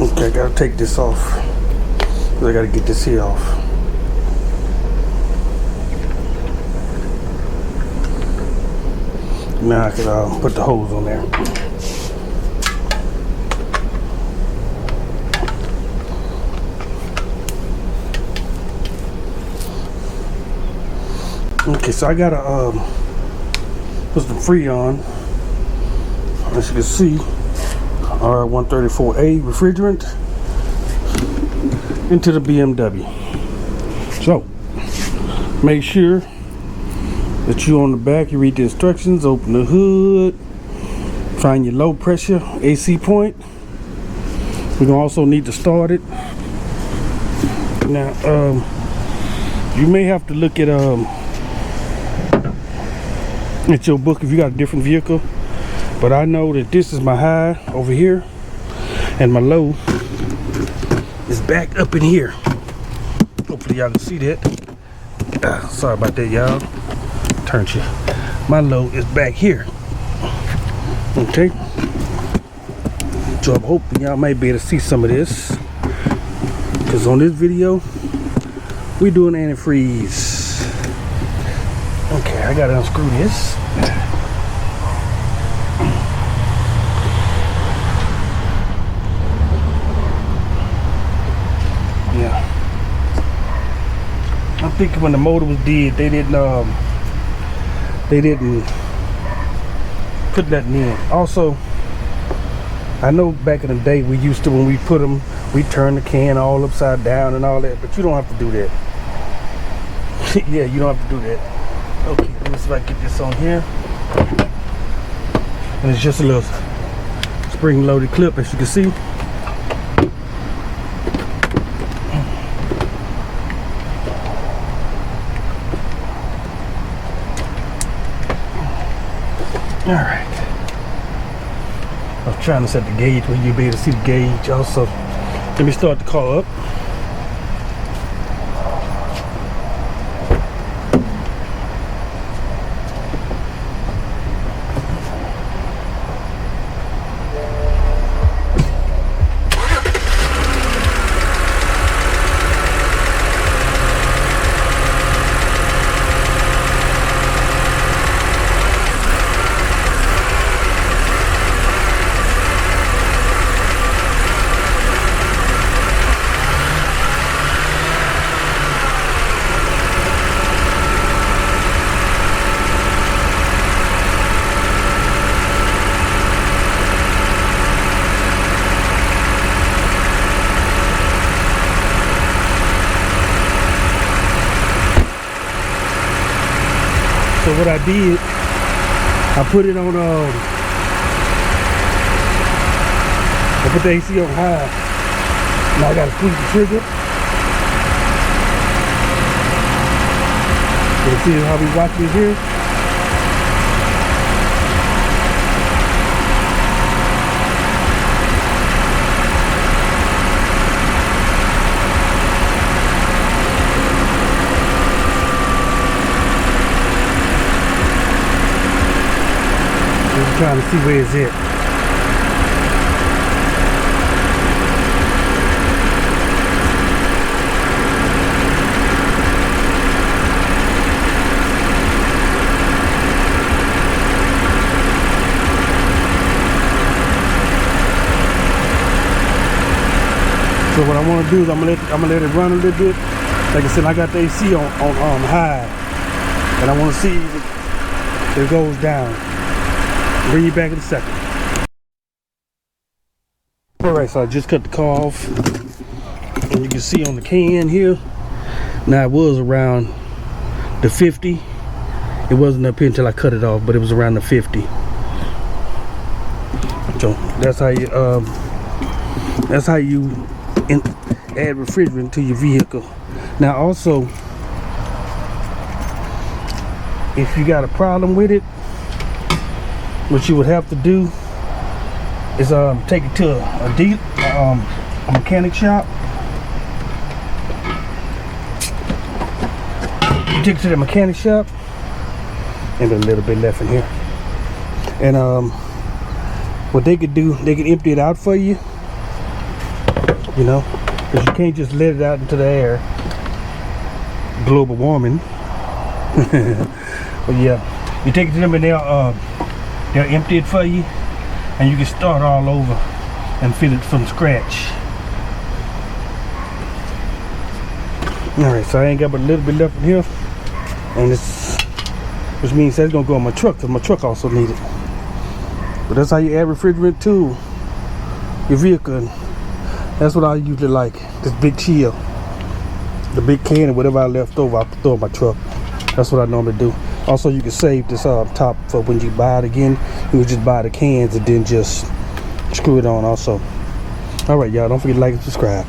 Okay, I gotta take this off. I gotta get this here off. Now I can put the hose on there. Okay, so I gotta put some Freon, as you can see, R134A refrigerant into the BMW. So make sure that you on the back, you read the instructions, open the hood, find your low pressure AC point. We're gonna also need to start it. Now you may have to look at your book if you got a different vehicle, but I know that this is my high over here and my low is back up in here. Hopefully y'all can see that. Sorry about that, y'all. Turned you. My low is back here. Okay, so I'm hoping y'all might be able to see some of this, because on this video we doing antifreeze. Okay, I gotta unscrew this. Yeah, I'm thinking when the motor was dead, they didn't put nothing in. Also, I know back in the day we used to, when we put them, we turn the can all upside down and all that, but you don't have to do that. Yeah, you don't have to do that. Okay, let me see if I can get this on here. And it's just a little spring-loaded clip, as you can see. All right. I was trying to set the gauge where you'll be able to see the gauge also. Let me start the car up. So what I did, I put it on, I put the AC on high. Now I gotta squeeze the trigger. You see how we watching it here? Trying to see where it's at. So what I want to do is I'm gonna let it run a little bit. Like I said, I got the AC on high, and I want to see if it goes down. Bring you back in a second. Alright, so I just cut the car off, and you can see on the can here, now it was around the 50. It wasn't up here until I cut it off, but it was around the 50. So that's how you add refrigerant to your vehicle. Now also, if you got a problem with it, what you would have to do is take it to a mechanic shop. You take it to the mechanic shop, and a little bit left in here. And what they could do, they could empty it out for you, you know, because you can't just let it out into the air. Global warming. But yeah, you take it to them and they'll empty it for you, and you can start all over and fill it from scratch. Alright, so I ain't got but a little bit left in here, and it's, which means that's gonna go on my truck, because my truck also need it. But that's how you add refrigerant to your vehicle. And that's what I usually like, this big chill, the big can of whatever I left over, I throw in my truck. That's what I normally do. Also, you can save this top for when you buy it again. You can just buy the cans and then just screw it on also. Alright, y'all, don't forget to like and subscribe.